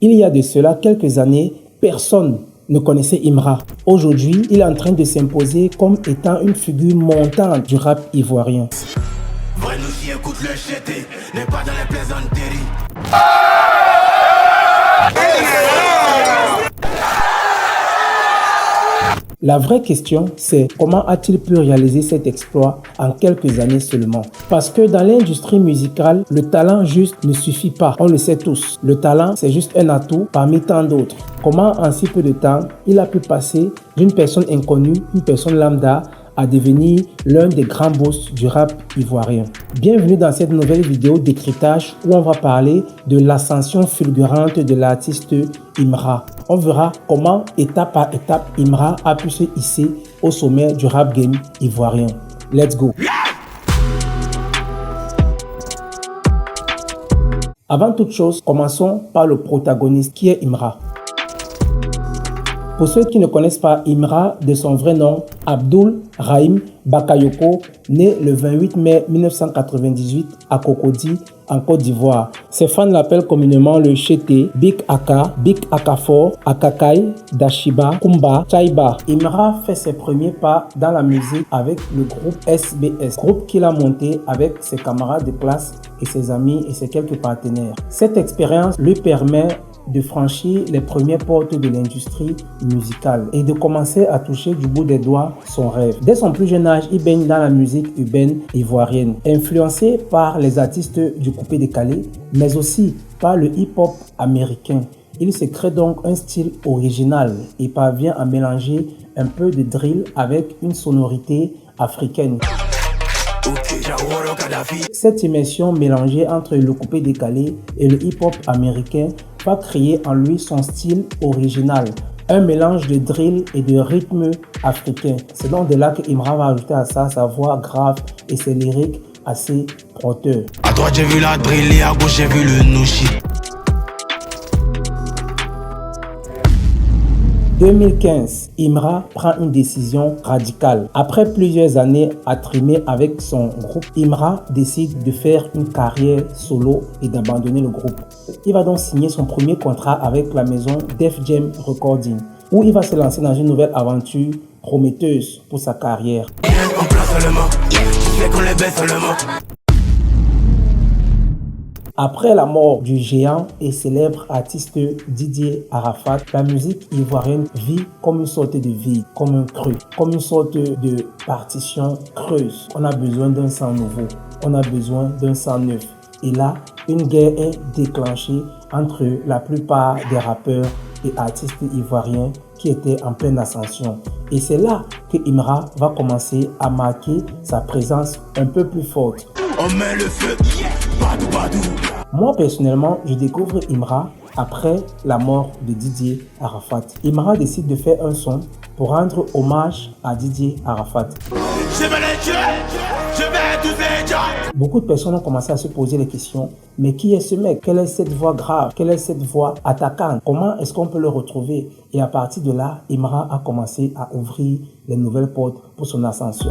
Il y a de cela quelques années, personne ne connaissait Imra. Aujourd'hui, il est en train de s'imposer comme étant une figure montante du rap ivoirien. La vraie question, c'est comment a-t-il pu réaliser cet exploit en quelques années seulement? Parce que dans l'industrie musicale, le talent juste ne suffit pas. On le sait tous. Le talent, c'est juste un atout parmi tant d'autres. Comment en si peu de temps, il a pu passer d'une personne inconnue, une personne lambda, à devenir l'un des grands boss du rap ivoirien. Bienvenue dans cette nouvelle vidéo décryptage où on va parler de l'ascension fulgurante de l'artiste Imra. On verra comment, étape par étape, Imra a pu se hisser au sommet du rap game ivoirien. Let's go! Avant toute chose, commençons par le protagoniste qui est Imra. Pour ceux qui ne connaissent pas Imra, de son vrai nom, Abdoul Rahim Bakayoko, né le 28 mai 1998 à Cocody, en Côte d'Ivoire. Ses fans l'appellent communément le Chété, Big Aka, Big Akafor, Akakai, Dashiba, Kumba, Tchaïba. Imra fait ses premiers pas dans la musique avec le groupe SBS, groupe qu'il a monté avec ses camarades de classe et ses amis et ses quelques partenaires. Cette expérience lui permet de franchir les premières portes de l'industrie musicale et de commencer à toucher du bout des doigts son rêve. Dès son plus jeune âge, il baigne dans la musique urbaine ivoirienne, influencé par les artistes du coupé-décalé, mais aussi par le hip-hop américain. Il se crée donc un style original et parvient à mélanger un peu de drill avec une sonorité africaine. Cette immersion mélangée entre le coupé-décalé et le hip-hop américain va créer en lui son style original, un mélange de drill et de rythme africain. C'est donc de là que Imra va ajouter à ça sa voix grave et ses lyriques assez porteurs. À droite j'ai vu la drill et à gauche j'ai vu le nouchi. 2015, Imra prend une décision radicale. Après plusieurs années à trimer avec son groupe, Imra décide de faire une carrière solo et d'abandonner le groupe. Il va donc signer son premier contrat avec la maison Def Jam Recording, où il va se lancer dans une nouvelle aventure prometteuse pour sa carrière. Après la mort du géant et célèbre artiste Didier Arafat, la musique ivoirienne vit comme une sorte de vide, comme un creux, comme une sorte de partition creuse. On a besoin d'un sang nouveau, on a besoin d'un sang neuf. Et là, une guerre est déclenchée entre la plupart des rappeurs et artistes ivoiriens qui étaient en pleine ascension. Et c'est là que Imra va commencer à marquer sa présence un peu plus forte. On met le feu, badou badou. Moi personnellement, je découvre Imra après la mort de Didier Arafat. Imra décide de faire un son pour rendre hommage à Didier Arafat. Je vais les tuer, je vais tous les tuer. Beaucoup de personnes ont commencé à se poser les questions. Mais qui est ce mec? Quelle est cette voix grave? Quelle est cette voix attaquante? Comment est-ce qu'on peut le retrouver? Et à partir de là, Imra a commencé à ouvrir les nouvelles portes pour son ascension.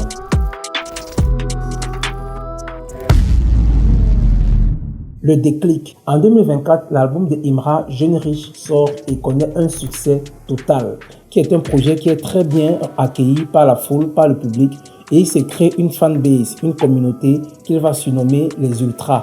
Le déclic. En 2024, l'album de Imra, Jeune Riche, sort et connaît un succès total, qui est un projet qui est très bien accueilli par la foule, par le public, et il se crée une fanbase, une communauté qu'il va surnommer les Ultras.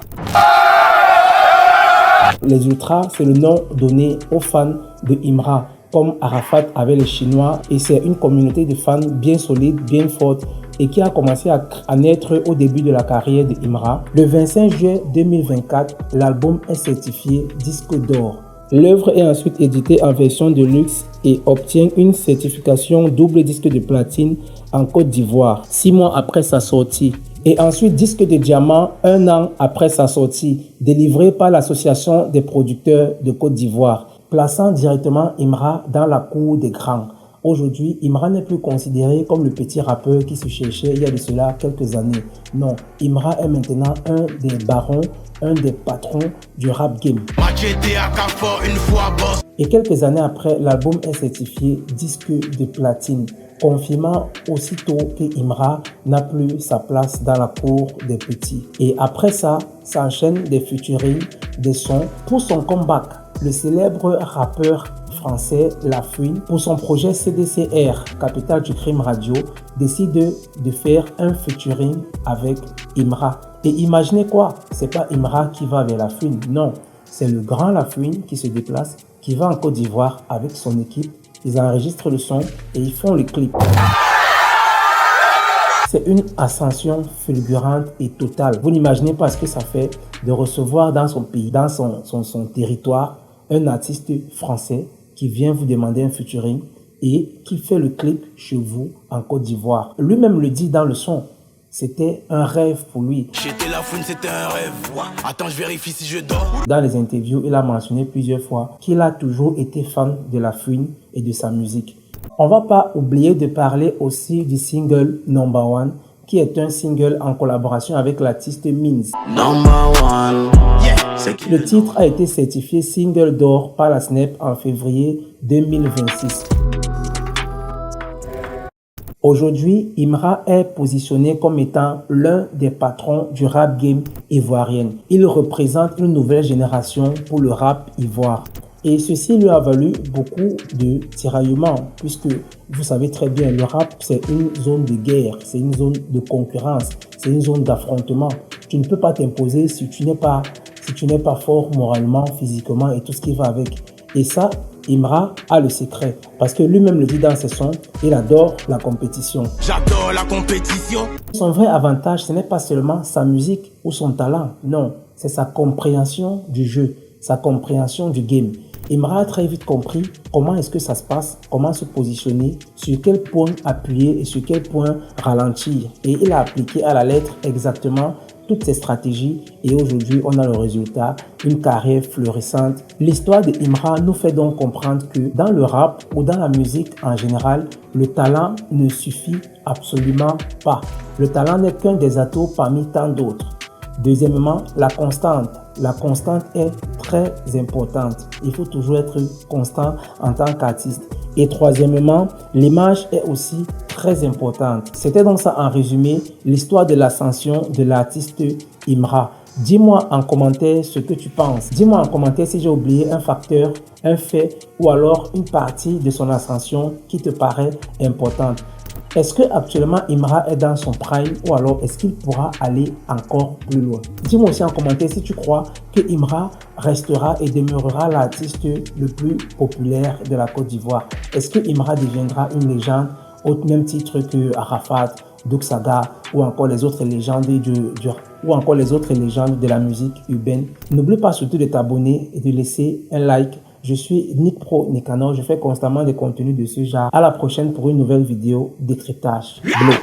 Les Ultras, c'est le nom donné aux fans de Imra, comme Arafat avait les Chinois, et c'est une communauté de fans bien solide, bien forte, et qui a commencé à naître au début de la carrière de Imra. Le 25 juillet 2024, l'album est certifié disque d'or. L'œuvre est ensuite éditée en version de luxe et obtient une certification double disque de platine en Côte d'Ivoire, 6 mois après sa sortie. Et ensuite disque de diamant 1 an après sa sortie, délivré par l'Association des producteurs de Côte d'Ivoire, plaçant directement Imra dans la cour des grands. Aujourd'hui, Imra n'est plus considéré comme le petit rappeur qui se cherchait il y a de cela quelques années. Non, Imra est maintenant un des barons, un des patrons du rap game. Et quelques années après, l'album est certifié disque de platine, confirmant aussitôt que Imra n'a plus sa place dans la cour des petits. Et après ça, s'enchaînent des featuring, des sons. Pour son comeback, le célèbre rappeur français La Fouine, pour son projet CDCR, Capitale du Crime Radio, décide de faire un featuring avec Imra. Et imaginez quoi? C'est pas Imra qui va vers La Fouine, non. C'est le grand La Fouine qui se déplace, qui va en Côte d'Ivoire avec son équipe. Ils enregistrent le son et ils font le clip. C'est une ascension fulgurante et totale. Vous n'imaginez pas ce que ça fait de recevoir dans son pays, dans son territoire, un artiste français qui vient vous demander un featuring et qui fait le clip chez vous en Côte d'Ivoire. Lui-même le dit dans le son. C'était un rêve pour lui. J'étais La Fouine, c'était un rêve. Attends, je vérifie si je dors. Dans les interviews, il a mentionné plusieurs fois qu'il a toujours été fan de La Fouine et de sa musique. On va pas oublier de parler aussi du single Number One, qui est un single en collaboration avec l'artiste Minz. Number One. Le titre a été certifié single d'or par la Snap en février 2026. Aujourd'hui, Imra est positionné comme étant l'un des patrons du rap game ivoirien. Il représente une nouvelle génération pour le rap ivoire. Et ceci lui a valu beaucoup de tiraillements, puisque vous savez très bien, le rap, c'est une zone de guerre, c'est une zone de concurrence, c'est une zone d'affrontement. Tu ne peux pas t'imposer si tu n'es pas fort moralement, physiquement et tout ce qui va avec. Et ça, Imra a le secret, parce que lui-même le dit dans ses sons, il adore la compétition. J'adore la compétition. Son vrai avantage, ce n'est pas seulement sa musique ou son talent, non, c'est sa compréhension du jeu, sa compréhension du game. Imra a très vite compris comment est-ce que ça se passe, comment se positionner, sur quel point appuyer et sur quel point ralentir. Et il a appliqué à la lettre exactement toutes ces stratégies et aujourd'hui on a le résultat, une carrière florissante. L'histoire de Imra nous fait donc comprendre que dans le rap ou dans la musique en général, le talent ne suffit absolument pas. Le talent n'est qu'un des atouts parmi tant d'autres. Deuxièmement, la constante. La constante est très importante. Il faut toujours être constant en tant qu'artiste. Et troisièmement, l'image est aussi très importante. C'était donc ça en résumé l'histoire de l'ascension de l'artiste Imra. Dis-moi en commentaire ce que tu penses. Dis-moi en commentaire si j'ai oublié un facteur, un fait ou alors une partie de son ascension qui te paraît importante. Est-ce que actuellement Imra est dans son prime ou alors est-ce qu'il pourra aller encore plus loin? Dis-moi aussi en commentaire si tu crois que Imra restera et demeurera l'artiste le plus populaire de la Côte d'Ivoire. Est-ce que Imra deviendra une légende au même titre que Arafat, Dougsaga ou encore les autres légendes de la musique urbaine? N'oublie pas surtout de t'abonner et de laisser un like. Je suis Nick Pro Nicanor, je fais constamment des contenus de ce genre. À la prochaine pour une nouvelle vidéo décryptage. Bleu.